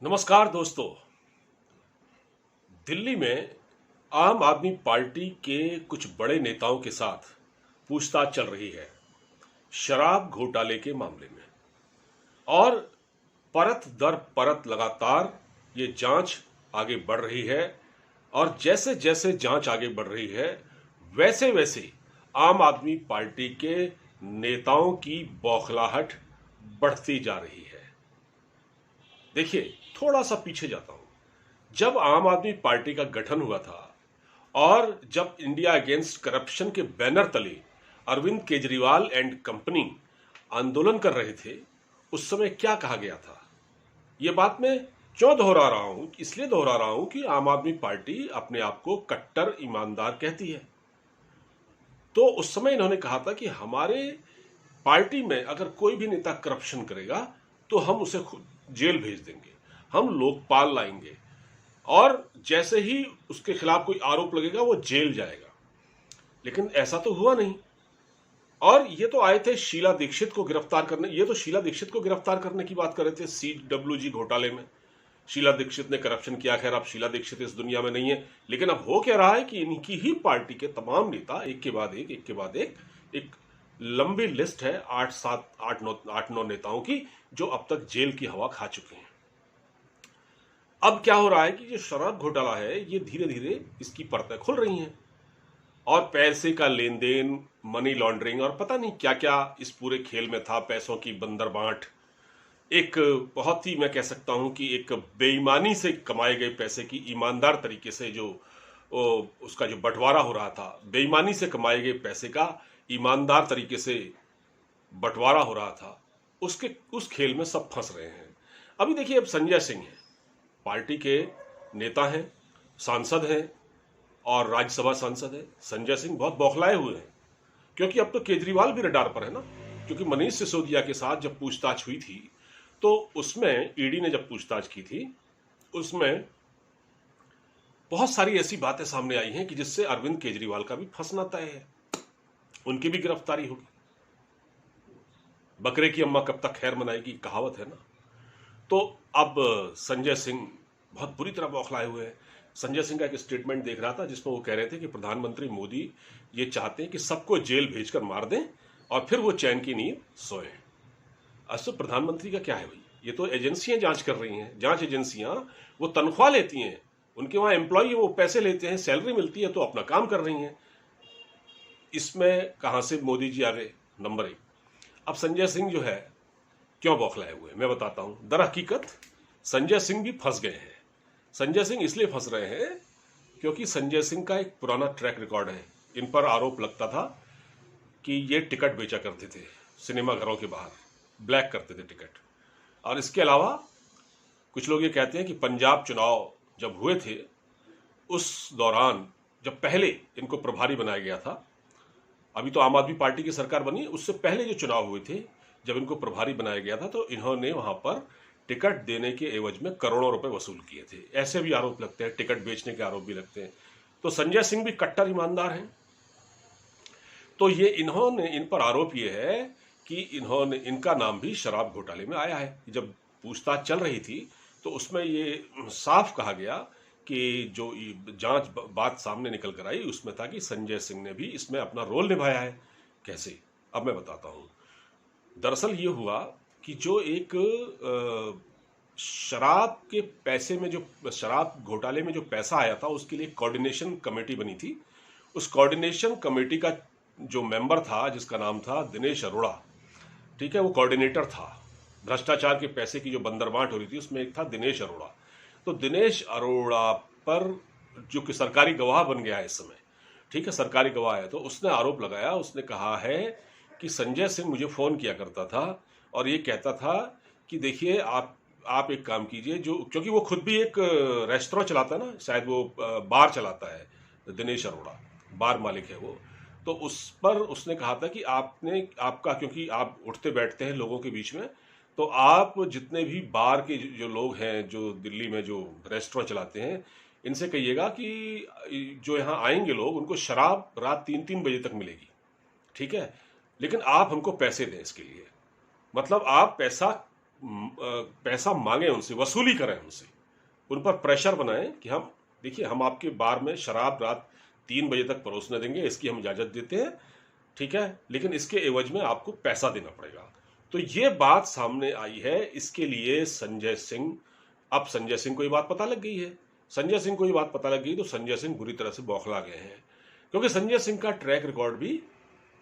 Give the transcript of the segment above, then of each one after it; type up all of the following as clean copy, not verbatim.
नमस्कार दोस्तों। दिल्ली में आम आदमी पार्टी के कुछ बड़े नेताओं के साथ पूछताछ चल रही है शराब घोटाले के मामले में। और परत दर परत लगातार ये जांच आगे बढ़ रही है। और जैसे जैसे जांच आगे बढ़ रही है वैसे वैसे आम आदमी पार्टी के नेताओं की बौखलाहट बढ़ती जा रही है। देखिए, थोड़ा सा पीछे जाता हूं। जब आम आदमी पार्टी का गठन हुआ था और जब इंडिया अगेंस्ट करप्शन के बैनर तले अरविंद केजरीवाल एंड कंपनी आंदोलन कर रहे थे, उस समय क्या कहा गया था? ये बात मैं क्यों दोहरा रहा हूं? इसलिए दोहरा रहा हूं कि आम आदमी पार्टी अपने आप को कट्टर ईमानदार कहती है। तो उस समय इन्होंने कहा था कि हमारे पार्टी में अगर कोई भी नेता करप्शन करेगा तो हम उसे खुद जेल भेज देंगे, हम लोकपाल लाएंगे और जैसे ही उसके खिलाफ कोई आरोप लगेगा वो जेल जाएगा। लेकिन ऐसा तो हुआ नहीं। और ये तो आए थे शीला दीक्षित को गिरफ्तार करने, ये तो शीला दीक्षित को गिरफ्तार करने की बात कर रहे थे CWG घोटाले में। शीला दीक्षित ने करप्शन किया। खैर, अब शीला दीक्षित इस दुनिया में नहीं है, लेकिन अब हो क्या रहा है कि इनकी ही पार्टी के तमाम नेता एक के बाद एक लंबी लिस्ट है 8 9 नेताओं की जो अब तक जेल की हवा खा चुके हैं। अब क्या हो रहा है कि ये शराब घोटाला है, ये धीरे धीरे इसकी परतें खुल रही हैं और पैसे का लेन देन, मनी लॉन्ड्रिंग और पता नहीं क्या क्या इस पूरे खेल में था। पैसों की बंदरबांट, एक बहुत ही, मैं कह सकता हूं कि एक बेईमानी से कमाए गए पैसे की ईमानदार तरीके से जो उसका जो बंटवारा हो रहा था, बेईमानी से कमाए गए पैसे का ईमानदार तरीके से बंटवारा हो रहा था, उस खेल में सब फंस रहे हैं। अभी देखिए, अब संजय सिंह है, पार्टी के नेता हैं, सांसद हैं और राज्यसभा सांसद है। संजय सिंह बहुत बौखलाए हुए हैं क्योंकि अब तो केजरीवाल भी रडार पर है ना। क्योंकि मनीष सिसोदिया के साथ जब पूछताछ हुई थी तो उसमें ईडी ने जब पूछताछ की थी, उसमें बहुत सारी ऐसी बातें सामने आई हैं कि जिससे अरविंद केजरीवाल का भी फंसना तय है, उनकी भी गिरफ्तारी होगी। बकरे की अम्मा कब तक खैर मनाएगी, कहावत है ना। तो अब संजय सिंह बहुत बुरी तरह बौखलाए हुए हैं। संजय सिंह का एक स्टेटमेंट देख रहा था जिसमें वो कह रहे थे कि प्रधानमंत्री मोदी ये चाहते हैं कि सबको जेल भेजकर मार दें और फिर वो चैन की नींद सोए। असल प्रधानमंत्री का क्या है भाई? ये तो एजेंसियां जांच कर रही हैं। जांच एजेंसियां वो तनख्वाह लेती हैं, उनके वहां एम्प्लॉय वो पैसे लेते हैं, सैलरी मिलती है, तो अपना काम कर रही हैं। इसमें कहां से मोदी जी आ गए? नंबर 1। अब संजय सिंह जो है क्यों बौखलाए हुए, मैं बताता हूं। दर हकीकत संजय सिंह भी फंस गए हैं। संजय सिंह इसलिए फंस रहे हैं क्योंकि संजय सिंह का एक पुराना ट्रैक रिकॉर्ड है। इन पर आरोप लगता था कि ये टिकट बेचा करते थे सिनेमा घरों के बाहर, ब्लैक करते थे टिकट। और इसके अलावा कुछ लोग ये कहते हैं कि पंजाब चुनाव जब हुए थे उस दौरान, जब पहले इनको प्रभारी बनाया गया था, अभी तो आम आदमी पार्टी की सरकार बनी, उससे पहले जो चुनाव हुए थे जब इनको प्रभारी बनाया गया था, तो इन्होंने वहां पर टिकट देने के एवज में करोड़ों रुपए वसूल किए थे। ऐसे भी आरोप लगते हैं, टिकट बेचने के आरोप भी लगते हैं। तो संजय सिंह भी कट्टर ईमानदार हैं। तो ये इन पर आरोप ये है कि इनका नाम भी शराब घोटाले में आया है। जब पूछताछ चल रही थी तो उसमें ये साफ कहा गया कि जो जांच बात सामने निकल कर आई उसमें था कि संजय सिंह ने भी इसमें अपना रोल निभाया है। कैसे? अब मैं बताता हूं। दरअसल ये हुआ कि जो एक शराब के पैसे में, जो शराब घोटाले में जो पैसा आया था, उसके लिए कोऑर्डिनेशन कमेटी बनी थी। उस कोऑर्डिनेशन कमेटी का जो मेंबर था, जिसका नाम था दिनेश अरोड़ा, ठीक है, वो कोऑर्डिनेटर था। भ्रष्टाचार के पैसे की जो बंदरबांट हो रही थी उसमें एक था दिनेश अरोड़ा। तो दिनेश अरोड़ा पर जो कि सरकारी गवाह बन गया है इस समय, ठीक है, सरकारी गवाह है, तो उसने आरोप लगाया। उसने कहा है कि संजय सिंह मुझे फोन किया करता था और ये कहता था कि देखिए आप एक काम कीजिए, जो, क्योंकि वो खुद भी एक रेस्टोरेंट चलाता है ना, शायद वो बार चलाता है, दिनेश अरोड़ा बार मालिक है वो। तो उस पर उसने कहा था कि आपका, क्योंकि आप उठते बैठते हैं लोगों के बीच में, तो आप जितने भी बार के जो लोग हैं, जो दिल्ली में जो रेस्टोरेंट चलाते हैं, इनसे कहिएगा कि जो यहाँ आएंगे लोग, उनको शराब रात 3-3 बजे तक मिलेगी, ठीक है, लेकिन आप हमको पैसे दें इसके लिए। मतलब आप पैसा पैसा मांगे उनसे, वसूली करें उनसे, उन पर प्रेशर बनाएं कि हम देखिए हम आपके बार में शराब रात 3 बजे तक परोसने देंगे, इसकी हम इजाज़त देते हैं, ठीक है, लेकिन इसके एवज में आपको पैसा देना पड़ेगा। तो ये बात सामने आई है। इसके लिए संजय सिंह, अब संजय सिंह को ये बात पता लग गई है। संजय सिंह को ये बात पता लग गई तो संजय सिंह बुरी तरह से बौखला गए हैं, क्योंकि संजय सिंह का ट्रैक रिकॉर्ड भी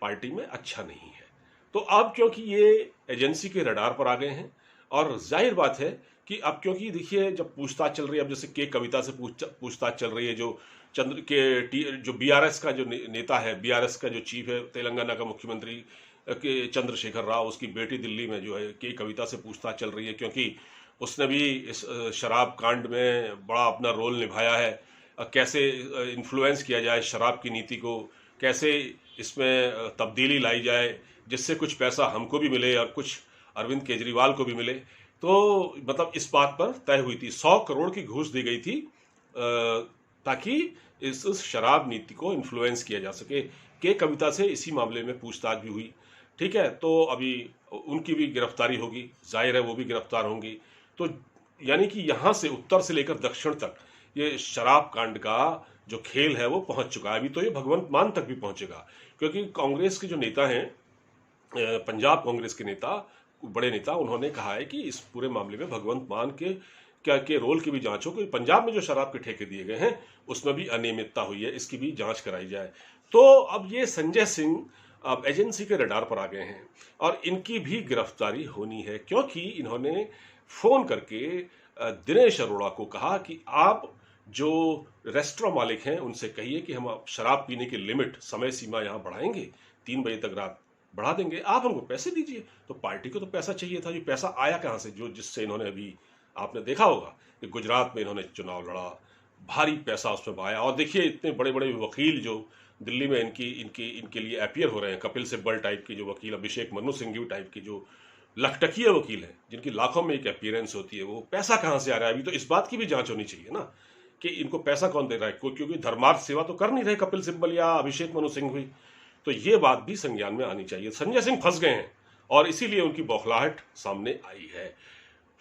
पार्टी में अच्छा नहीं है। तो अब क्योंकि ये एजेंसी के रडार पर आ गए हैं, और जाहिर बात है कि अब क्योंकि देखिए जब पूछताछ चल रही है, अब जैसे के कविता से पूछताछ चल रही है, जो चंद्र के जो बीआरएस का जो नेता है, बीआरएस का जो चीफ है, तेलंगाना का मुख्यमंत्री के चंद्रशेखर राव, उसकी बेटी दिल्ली में जो है के कविता से पूछताछ चल रही है, क्योंकि उसने भी इस शराब कांड में बड़ा अपना रोल निभाया है। कैसे इन्फ्लुएंस किया जाए शराब की नीति को, कैसे इसमें तब्दीली लाई जाए जिससे कुछ पैसा हमको भी मिले और कुछ अरविंद केजरीवाल को भी मिले। तो मतलब इस बात पर तय हुई थी, 100 करोड़ की घूस दी गई थी ताकि इस शराब नीति को इन्फ्लुएंस किया जा सके। के कविता से इसी मामले में पूछताछ भी हुई, ठीक है, तो अभी उनकी भी गिरफ्तारी होगी, जाहिर है वो भी गिरफ्तार होंगी। तो यानी कि यहाँ से उत्तर से लेकर दक्षिण तक ये शराब कांड का जो खेल है वो पहुंच चुका है। अभी तो ये भगवंत मान तक भी पहुंचेगा, क्योंकि कांग्रेस के जो नेता हैं, पंजाब कांग्रेस के नेता, बड़े नेता, उन्होंने कहा है कि इस पूरे मामले में भगवंत मान के रोल की भी जांच हो, क्योंकि पंजाब में जो शराब के ठेके दिए गए हैं उसमें भी अनियमितता हुई है, इसकी भी जांच कराई जाए। तो अब ये संजय सिंह अब एजेंसी के रडार पर आ गए हैं और इनकी भी गिरफ्तारी होनी है, क्योंकि इन्होंने फोन करके दिनेश अरोड़ा को कहा कि आप जो रेस्टोरेंट मालिक हैं उनसे कहिए कि हम शराब पीने की लिमिट, समय सीमा यहाँ बढ़ाएंगे, 3 बजे तक रात बढ़ा देंगे, आप हमको पैसे दीजिए। तो पार्टी को तो पैसा चाहिए था, ये पैसा आया कहाँ से, जो जिससे इन्होंने अभी आपने देखा होगा कि गुजरात में इन्होंने चुनाव लड़ा, भारी पैसा उसमें बहाया। और देखिए इतने बड़े बड़े वकील जो दिल्ली में इनके लिए अपीयर हो रहे हैं, कपिल सिब्बल टाइप के जो वकील, अभिषेक मनु सिंघवी टाइप के जो लखटकिए वकील हैं, जिनकी लाखों में एक अपीयरेंस होती है, वो पैसा कहाँ से आ रहा है। अभी तो इस बात की भी जांच होनी चाहिए ना कि इनको पैसा कौन दे रहा है, क्योंकि धर्मार्थ सेवा तो कर नहीं रहे कपिल सिब्बल या अभिषेक मनु सिंघवी। तो ये बात भी संज्ञान में आनी चाहिए। संजय सिंह फंस गए हैं और इसीलिए उनकी बौखलाहट सामने आई है।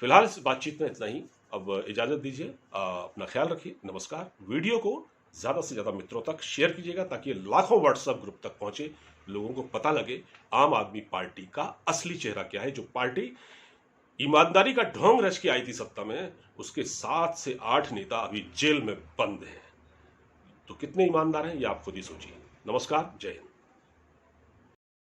फिलहाल इस बातचीत में इतना ही, अब इजाजत दीजिए, अपना ख्याल रखिए, नमस्कार। वीडियो को ज़्यादा से ज़्यादा मित्रों तक शेयर कीजिएगा ताकि लाखों व्हाट्सएप ग्रुप तक पहुंचे, लोगों को पता लगे आम आदमी पार्टी का असली चेहरा क्या है। जो पार्टी ईमानदारी का ढोंग रच के आई थी सत्ता में, उसके 7 से 8 नेता अभी जेल में बंद हैं। तो कितने ईमानदार हैं ये आप खुद ही सोचिए। नमस्कार, जय हिंद।